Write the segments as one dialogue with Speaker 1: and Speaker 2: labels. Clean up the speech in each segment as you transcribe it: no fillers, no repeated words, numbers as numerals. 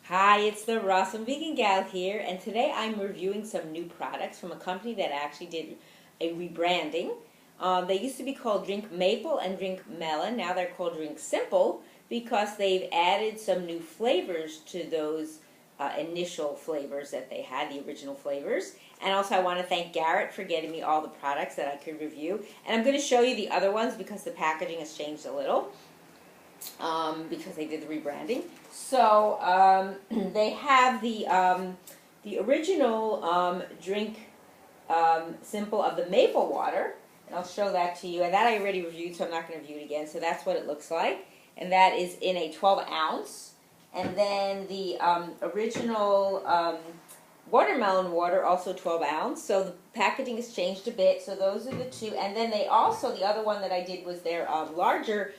Speaker 1: Hi, it's the Rawesome Vegan Gal here, and today I'm reviewing some new products from a company that actually did a rebranding. They used to be called Drink Maple and Drink Melon. Now they're called Drink Simple because they've added some new flavors to those initial flavors that they had, the original flavors. And also I want to thank Garrett for getting me all the products that I could review. And I'm going to show you the other ones because the packaging has changed a little. Because they did the rebranding. So they have the original drink simple of the maple water, and I'll show that to you. And that I already reviewed, so I'm not going to review it again. So that's what it looks like, and that is in a 12 ounce. And then the original watermelon water, also 12 ounce. So the packaging has changed a bit. So those are the two. And then they also, the other one that I did was their larger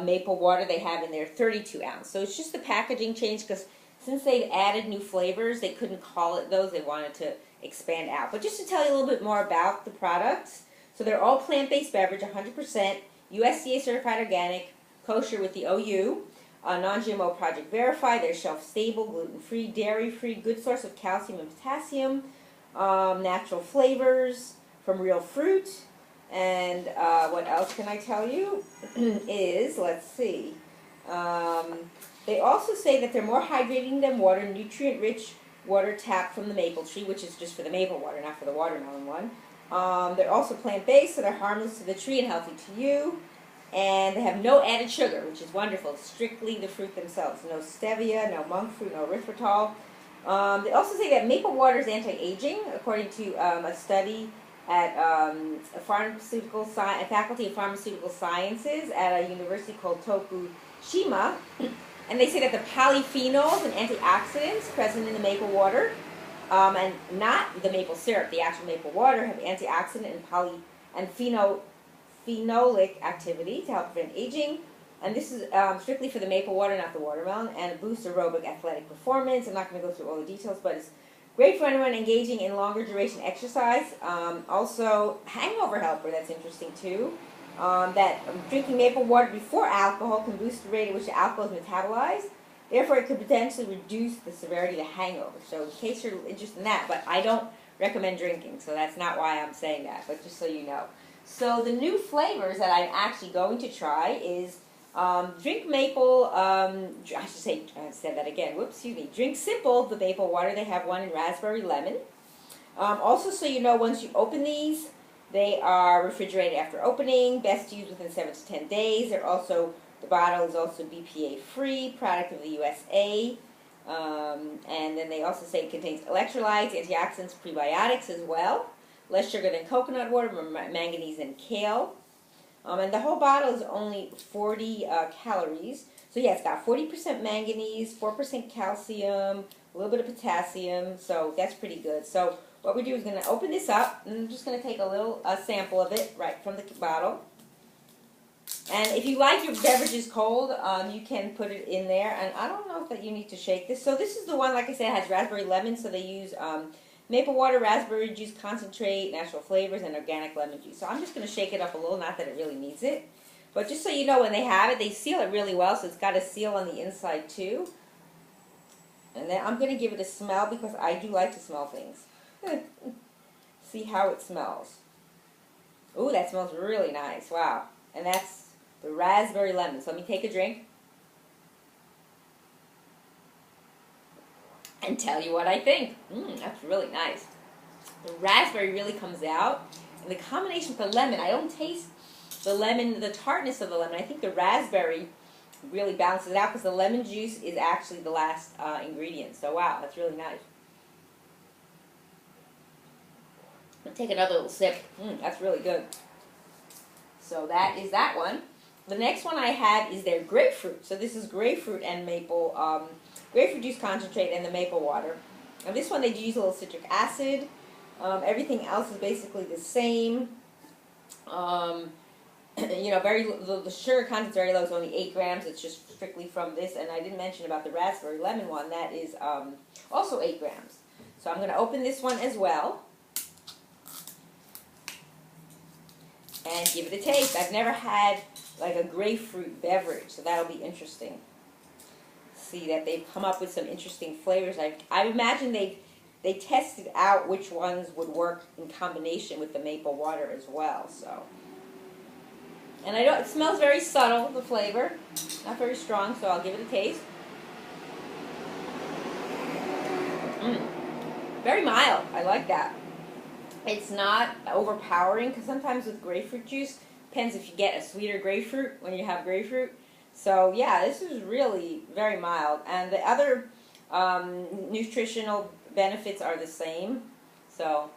Speaker 1: maple water. They have in there 32 ounce. So it's just the packaging change because since they've added new flavors, they couldn't call it those. They wanted to expand out. But just to tell you a little bit more about the products, so they're all plant-based beverage, 100%, USDA certified organic, kosher with the OU, non-GMO project verified, they're shelf-stable, gluten-free, dairy-free, good source of calcium and potassium, natural flavors from real fruit. And what else can I tell you is, let's see, they also say that they're more hydrating than water, nutrient-rich water tapped from the maple tree, which is just for the maple water, not for the watermelon one. They're also plant-based, so they're harmless to the tree and healthy to you. And they have no added sugar, which is wonderful. It's strictly the fruit themselves. No stevia, no monk fruit, no erythritol. They also say that maple water is anti-aging, according to a study at a faculty of pharmaceutical sciences at a university called Tokushima. And they say that the polyphenols and antioxidants present in the maple water, and not the maple syrup, the actual maple water, have antioxidant and phenolic activity to help prevent aging. And this is strictly for the maple water, not the watermelon, and it boosts aerobic athletic performance. I'm not going to go through all the details, but it's great for anyone engaging in longer duration exercise. Also, hangover helper, that's interesting too. That drinking maple water before alcohol can boost the rate at which the alcohol is metabolized. Therefore, it could potentially reduce the severity of the hangover. So in case you're interested in that, but I don't recommend drinking, so that's not why I'm saying that, but just so you know. So the new flavors that I'm actually going to try is Drink Maple, I said that again, whoops, excuse me. Drink Simple, the maple water. They have one in raspberry lemon. Also, so you know, once you open these, they are refrigerated after opening, best to use within 7 to 10 days. They're also, the bottle is also BPA free, product of the USA. And then they also say it contains electrolytes, antioxidants, prebiotics as well. Less sugar than coconut water, manganese and kale. And the whole bottle is only 40 calories. So yeah, it's got 40% manganese, 4% calcium, a little bit of potassium. So that's pretty good. So what we do is going to open this up, and I'm just going to take a little sample of it right from the bottle. And if you like your beverages cold, you can put it in there. And I don't know if that you need to shake this. So this is the one, like I said, has raspberry lemon. So they use maple water, raspberry juice concentrate, natural flavors, and organic lemon juice. So I'm just going to shake it up a little, not that it really needs it. But just so you know, when they have it, they seal it really well, so it's got a seal on the inside too. And then I'm going to give it a smell because I do like to smell things. See how it smells. Ooh, that smells really nice. Wow. And that's the raspberry lemon. So let me take a drink and tell you what I think. That's really nice. The raspberry really comes out. And the combination with the lemon, I don't taste the lemon, the tartness of the lemon. I think the raspberry really balances it out because the lemon juice is actually the last ingredient. So wow, that's really nice. I'll take another little sip. That's really good. So that is that one. The next one I have is their grapefruit. So this is grapefruit and maple, grapefruit juice concentrate and the maple water. Now this one they use a little citric acid. Everything else is basically the same. You know, the sugar content's very low. It's only 8 grams. It's just strictly from this. And I didn't mention about the raspberry lemon one. That is also 8 grams. So I'm going to open this one as well and give it a taste. I've never had like a grapefruit beverage, so that'll be interesting. see that they've come up with some interesting flavors. I imagine they tested out which ones would work in combination with the maple water as well. So, and I don't. It smells very subtle, the flavor, not very strong. So I'll give it a taste. Very mild. I like that. It's not overpowering, because sometimes with grapefruit juice, depends if you get a sweeter grapefruit when you have grapefruit. So yeah, this is really very mild, and the other nutritional benefits are the same. So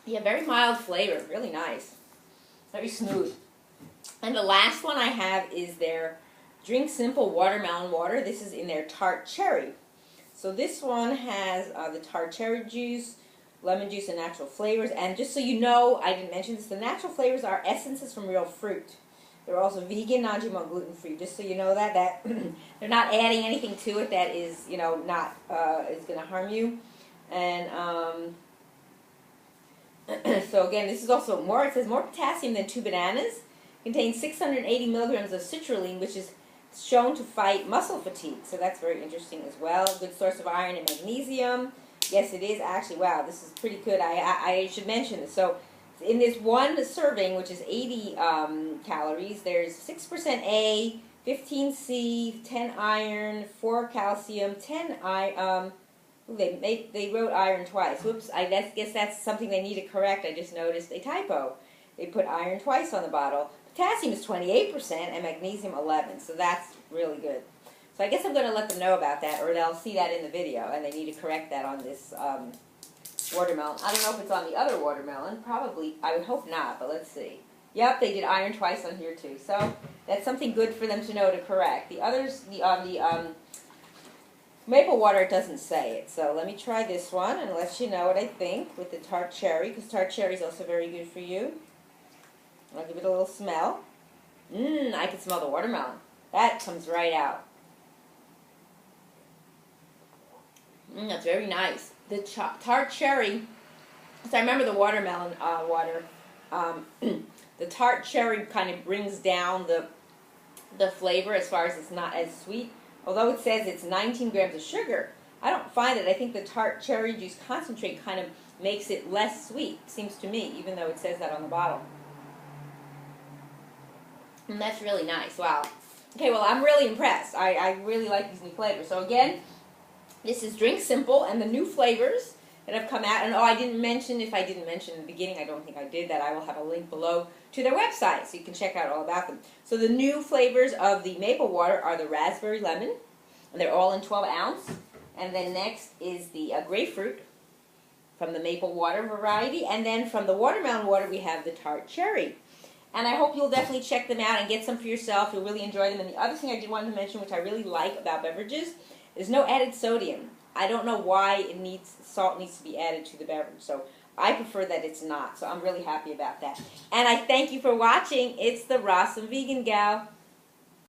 Speaker 1: yeah, very mild flavor, really nice, very smooth. And the last one I have is their Drink Simple Watermelon Water. This is in their tart cherry. So this one has the tart cherry juice, lemon juice, and natural flavors. And just so you know, I didn't mention this, the natural flavors are essences from real fruit. They're also vegan, non-GMO, gluten-free. Just so you know that they're not adding anything to it that is, not is going to harm you. And so again, this is also more. It says more potassium than 2 bananas. Contains 680 milligrams of citrulline, which is shown to fight muscle fatigue. So that's very interesting as well. Good source of iron and magnesium. Yes, it is actually. Wow, this is pretty good. I should mention this. So in this one serving, which is 80 calories, there's 6% A, 15 C, 10 iron, 4 calcium, 10 they wrote iron twice. Whoops, I guess that's something they need to correct. I just noticed a typo. They put iron twice on the bottle. Potassium is 28% and magnesium 11%, so that's really good. So I guess I'm going to let them know about that, or they'll see that in the video, and they need to correct that on this watermelon. I don't know if it's on the other watermelon. Probably. I would hope not, but let's see. Yep, they did iron twice on here too. So that's something good for them to know to correct. The others, the maple water, it doesn't say it. So let me try this one and let you know what I think with the tart cherry, because tart cherry is also very good for you. I'll give it a little smell. I can smell the watermelon. That comes right out. That's very nice. The tart cherry, so I remember the watermelon water, the tart cherry kind of brings down the flavor as far as it's not as sweet. Although it says it's 19 grams of sugar, I don't find it. I think the tart cherry juice concentrate kind of makes it less sweet, seems to me, even though it says that on the bottle. And that's really nice. Wow. Okay, well, I'm really impressed. I really like these new flavors. So again, this is Drink Simple, and the new flavors that have come out. And I didn't mention, if I didn't mention in the beginning, I don't think I did, that I will have a link below to their website, so you can check out all about them. So the new flavors of the maple water are the raspberry lemon, and they're all in 12 ounce. And then next is the grapefruit from the maple water variety. And then from the watermelon water, we have the tart cherry. And I hope you'll definitely check them out and get some for yourself. You'll really enjoy them. And the other thing I did want to mention, which I really like about beverages, is no added sodium. I don't know why salt needs to be added to the beverage. So I prefer that it's not. So I'm really happy about that. And I thank you for watching. It's the Rawesome Vegan Gal.